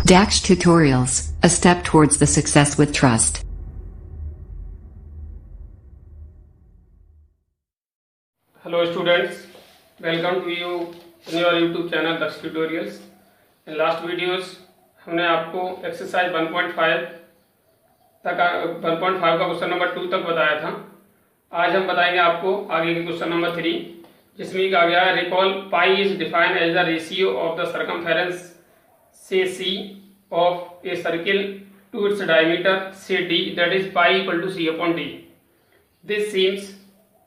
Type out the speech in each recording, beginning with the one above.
Dax Tutorials, a step towards the success with trust. Hello students, welcome to you in your YouTube channel Dax Tutorials. In last videos हमने आपको exercise 1.5 तक 1.5 का question number 2 तक बताया था। आज हम बताएंगे आपको आगे के क्वेश्चन नंबर 3, जिसमें कहा गया है recall pi is defined as the ratio of the circumference से C of a circle to its diameter से D, that is pi equal to C upon D. This seems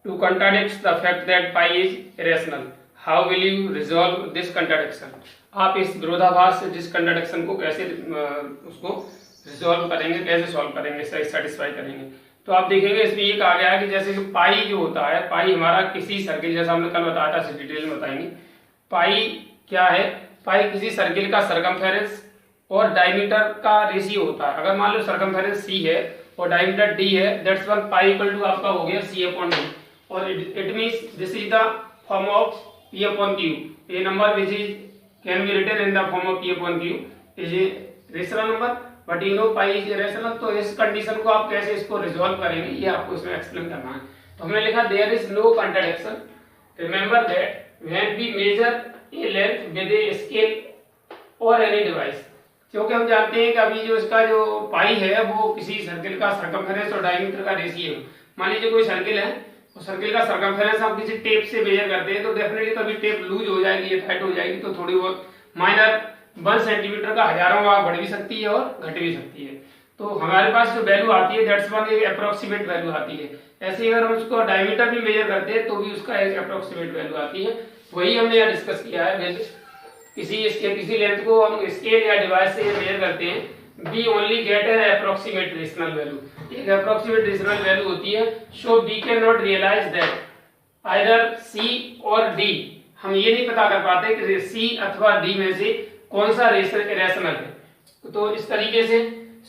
to contradict the fact that pi is irrational. How will you resolve this contradiction? आप इस विरोधाभास जिस contradiction को कैसे उसको resolve करेंगे, कैसे सॉल्व करेंगे, सेटिस्फाई करेंगे. तो आप देखेंगे इसमें ये कहा गया है कि जैसे कि पाई जो होता है, पाई हमारा किसी सर्किल, जैसा हमने कल बताया था, डिटेल में बताएंगे. पाई क्या है? पाई किसी सर्किल का सर्कमफेरेंस और डायमीटर का रेशियो होता है. अगर मान लो सर्कमफेरेंस सी है और डायमीटर डी है, that's one pi equal to आपका हो गया सी अपॉन डी. और it means this is the form of P upon Q. A number which is can be written in the form of P upon Q is a rational number, but you know pi is irrational. तो इस condition को आप कैसे इसको resolve करेंगे, ये आपको इसमें एक्सप्लेन करना है. तो हमने लिखा there is no contradiction. Remember that when we measure a length with a scale or any device, क्योंकि हम जानते हैं कि अभी जो इसका जो पाई है वो किसी सर्किल का सर्कमफेरेंस और डायमीटर का रेशियो है. मान लीजिए कोई सर्किल है, तो सर्किल का सर्कमफेरेंस आप किसी टेप से मेजर करते हैं तो डेफिनेटली कभी टेप लूज हो जाएगी या टाइट हो जाएगी, तो थोड़ी बहुत माइनर 1 सेंटीमीटर का हजारों बार बढ़ भी सकती है और घट भी सकती है. तो हमारे पास जो वैल्यू आती है दैट्स वन एक अप्रोक्सीमेट वैल्यू आती है. ऐसे ही अगर हम उसको डायमीटर भी मेजर करते हैं तो भी उसका एक अप्रोक्सीमेट वैल्यू आती है. वही हमने यहाँ डिस्कस किया है. किसी लेंथ को हम स्केल या डिवाइस से मेजर करते हैं, we only get an approximate rational value. एक approximate rational value होती है. So we cannot realize that either C और D. हम ये नहीं पता कर पाते कि C अथवा D में से कौन सा irrational है. तो इस तरीके से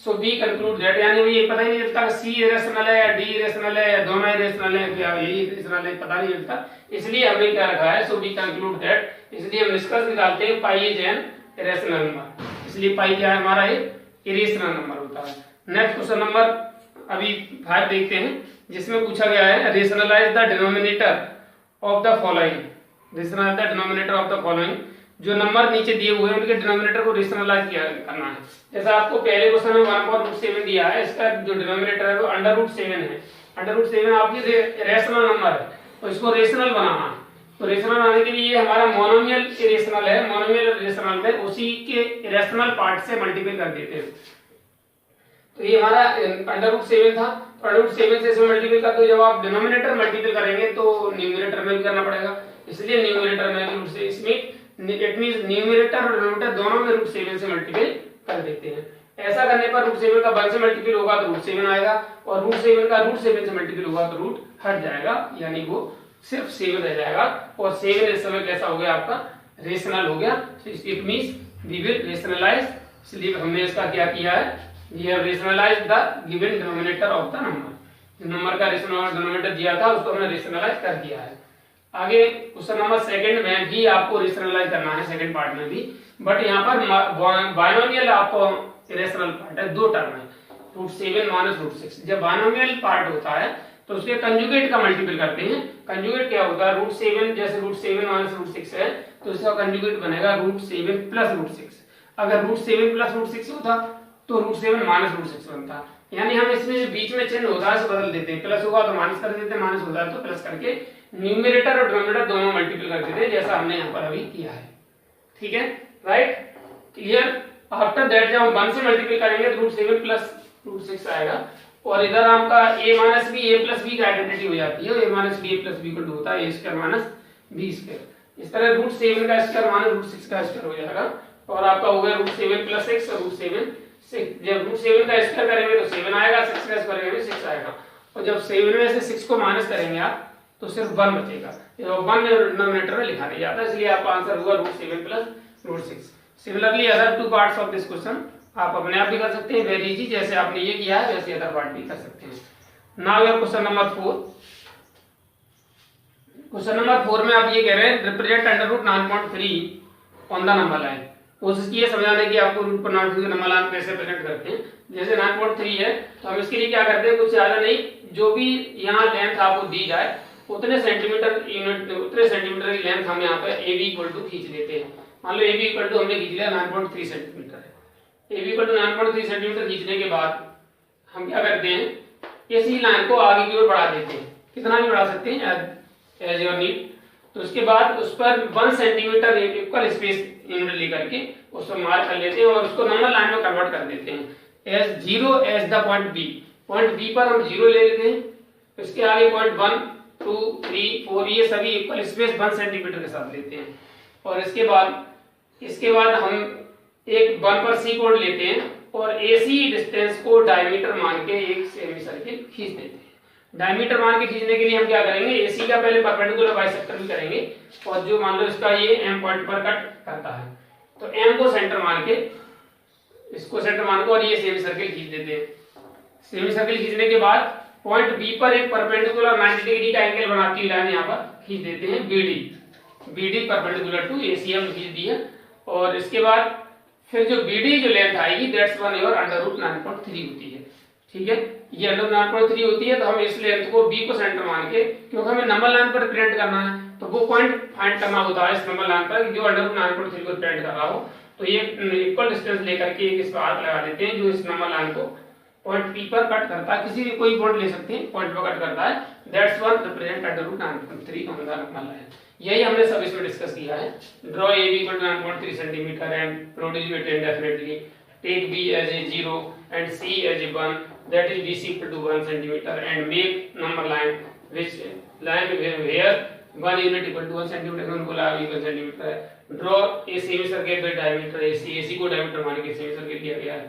so we conclude that, यानी ये पता ही नहीं चलता C irrational है या D irrational है या दोनों irrational है, क्या यही irrational है, पता नहीं चलता. इसलिए हमने क्या रखा है, so we conclude that, इसलिए हम निष्कर्ष निकालते हैं pi is an irrational number. इसलिए pi क्या है हमारा, एक इरेशनल नंबर होता है. नेक्स्ट क्वेश्चन नंबर अभी 5 देखते हैं, जिसमें पूछा गया है rationalize the denominator of the following. Rationalize the denominator of the following. जो नंबर नीचे दिए हुए हैं उनके डिनोमिनेटर को रेशनलाइज करना है. जैसा आपको पहले क्वेश्चन में 1/√7 दिया है, इसका जो डिनोमिनेटर है वो √7 है. √7 आपकी रेशनल नंबर है, तो इसको रेशनल बनाना है. तो रेशनल बनाने के लिए हमारा मोनोमियल इरेशनल है. मोनोमियल इरेशनल में उसी के इरेशनल पार्ट से मल्टीप्लाई कर देते हैं. तो ये हमारा √7 था, तो √7 से इसमें मल्टीप्लाई कर दो. जब आप डिनोमिनेटर मल्टीप्लाई करेंगे तो न्यूमरेटर में भी करना पड़ेगा, इसलिए न्यूमरेटर में √7, इसमें इट मींस न्यूमरेटर और डिनोमिनेटर दोनों में √7 से मल्टीप्लाई कर देते हैं. ऐसा करने पर √7 का 1 से मल्टीप्लाई होगा तो √7 आएगा, और √7 का √7 से मल्टीप्लाई होगा तो रूट हट जाएगा, यानी वो सिर्फ 7 रह जाएगा. और 7 इस समय कैसा हो गया आपका, रेशनल हो गया. It means we will rationalize. इसलिए हमने इसका क्या किया है, we have rationalize the given denominator of the number. जो नंबर का रेशनल डिनोमिनेटर दिया था उसको हमने रेशनलाइज कर दिया है. आगे क्वेश्चन नंबर 2 में भी आपको रेशनलाइज करना है, सेकंड पार्ट में भी, बट यहाँ पर बाइनोमियल आपको रेशनल पार्ट है, 2 टर्म है, √7 - √6. जब बाइनोमियल पार्ट होता है तो उसके कंजुगेट का मल्टीपल करते हैं. कंजुगेट क्या होता है, √7 जैसे √7 - √6 है तो इसका कंजुगेट बनेगा √7 + √6. अगर √7 + √6 होता तो √7 - √6 बनता. यानी हम इसमें बीच में चिन्ह होता है इसे बदल देते हैं. प्लस होगा तो माइनस कर देते हैं, माइनस होता है तो प्लस करके न्यूमरेटर और डिनोमिनेटर दोनों मल्टीपल कर देते हैं, जैसा हमने यहाँ पर अभी किया है. ठीक है, राइट, क्लियर. आफ्टर दैट जब हम 1 से मल्टीपल करेंगे तो √7 + √6 आएगा, और इधर आपका a - b a + b की आइडेंटिटी हो जाती है. a - b a + b को होता है a² - b². इस तरह √7 का स्क्वायर - √6 का स्क्वायर हो जाएगा, और आपका हो गया √7 + 6 और √7 6. जब √7 का स्क्वायर करेंगे तो 7 आएगा, 6 का स्क्वायर करेंगे 6 आएगा, और जब 7 में से 6 को माइनस करेंगे आप तो सिर्फ 1 बचेगा. ये 1 डिनोमिनेटर में लिखा नहीं जाता, इसलिए आपका आंसर होगा √7 + √6. Similarly other 2 parts of this question आप अपने आप भी कर सकते हैं, वेरी इजी. जैसे आपने ये किया है वैसे अदर पार्ट भी कर सकते हैं. Now your question number 4. Question number 4 में आप ये कह रहे हैं represent √9.3 on the number line. कोशिश की है समझाने की आपको रूट पर नॉन फिजिकल नंबर लाइन कैसे प्रेजेंट करते हैं। जैसे 9.3 है तो हम इसके लिए क्या करते हैं, कुछ ज्यादा नहीं, जो भी यहाँ लेंथ आपको दी जाए उतने सेंटीमीटर यूनिट, उतने सेंटीमीटर की लेंथ हम यहाँ पे ए बी इक्वल टू खींच देते हैं। मान लो ए बी इक्वल टू हमने खींच लिया 9.3 सेंटीमीटर है। A B equal to 9.3 centimeter खींचने के बाद हम क्या करते हैं, इसी लाइन को आगे की ओर बढ़ा देते हैं, कितना भी बढ़ा सकते हैं एज योर नीड। तो उसके बाद उस पर 1 सेंटीमीटर इक्वल स्पेस यूनिट लेकर के उसको मार्क कर लेते हैं और उसको नंबर लाइन में कन्वर्ट कर देते हैं as 0 as the point B. Point B पर हम 0 ले लेते हैं, इसके आगे पॉइंट 1 2 3 4 ये सभी इक्वल स्पेस 1 सेंटीमीटर के साथ लेते हैं। और इसके बाद हम एक 1 पर सी कोड लेते हैं और एसी डिस्टेंस को डायमीटर मान के एक सेमी सर्किल खींच देते हैं। डायमीटर मान के खींचने के लिए हम क्या करेंगे, एसी का पहले परपेंडिकुलर बाइसेक्टर भी करेंगे और जो मान लो इसका ये एम पॉइंट पर कट करता है तो एम को सेंटर मान के, इसको सेंटर मान के और ये सेमी सर्किल खींच देते हैं। सेमी सर्किल खींचने के बाद पॉइंट बी पर एक परपेंडिकुलर 90 डिग्री का एंगल बनाती हुई लाइन यहाँ पर खींच देते हैं बीडी परपेंडिकुलर टू एसी हम खींच दिया। और इसके बाद फिर जो बीडी जो लेंथ आएगी that's one your under root 9.3 होती है। ठीक है, ये अंडर 9.3 होती है तो हम इस लेंथ को बी को सेंटर मान के, क्योंकि हमें नंबर लाइन पर रिप्रेजेंट करना है तो वो पॉइंट फाइंड करना होता है इस नंबर लाइन पर जो अंडर रूट 9.3 को रिप्रेजेंट कर रहा हो। तो ये इक्वल डिस्टेंस लेकर के इस पर आर्क लगा देते हैं जो इस नंबर लाइन को पॉइंट पी पर कट करता है, किसी भी कोई पॉइंट ले सकते हैं, पॉइंट पर कट करता है, that's one represent under root 9.3 on the number line. यही हमने सब इसमें डिस्कस किया है। Draw A B equal to 9.3 centimeter and produce it indefinitely, take B as a 0 and C as a 1 that is BC equal to 1 centimeter and make number line which line where 1 unit equal to 1 centimeter हम बोला 1 centimeter है। draw a semi circle with diameter AC को diameter मान के semi circle किया गया है,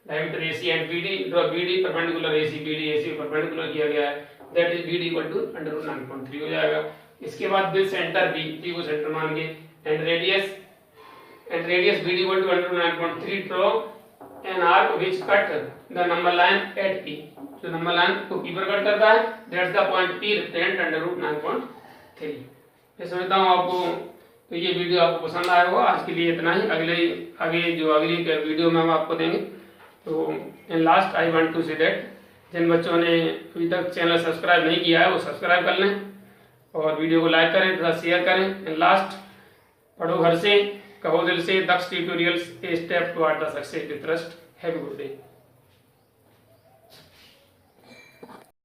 diameter AC and BD draw BD perpendicular AC BD AC perpendicular किया गया है, that is BD equal to under root 9.3 हो जाएगा। इसके बाद बिल सेंटर B को सेंटर मान के and radius BD equal to under root 9.3 draw an arc which cut the number line at P, जो नंबर लाइन को P पर कट करता है that's the point P represent under root 9.3। मैं समझता हूँ आपको तो ये वीडियो आपको पसंद आया होगा। आज के लिए इतना ही, अगली वीडियो में हम आपको देंगे। तो in last I want to say that जिन बच्चों ने अभी तक चैनल सब्सक्राइब नहीं किया है वो सब्सक्राइब कर लें और वीडियो को लाइक करें तथा शेयर करें। इन लास्ट पढ़ो घर से, कहो दिल से, Daksh tutorials a step toward the success with trust. Have a good day.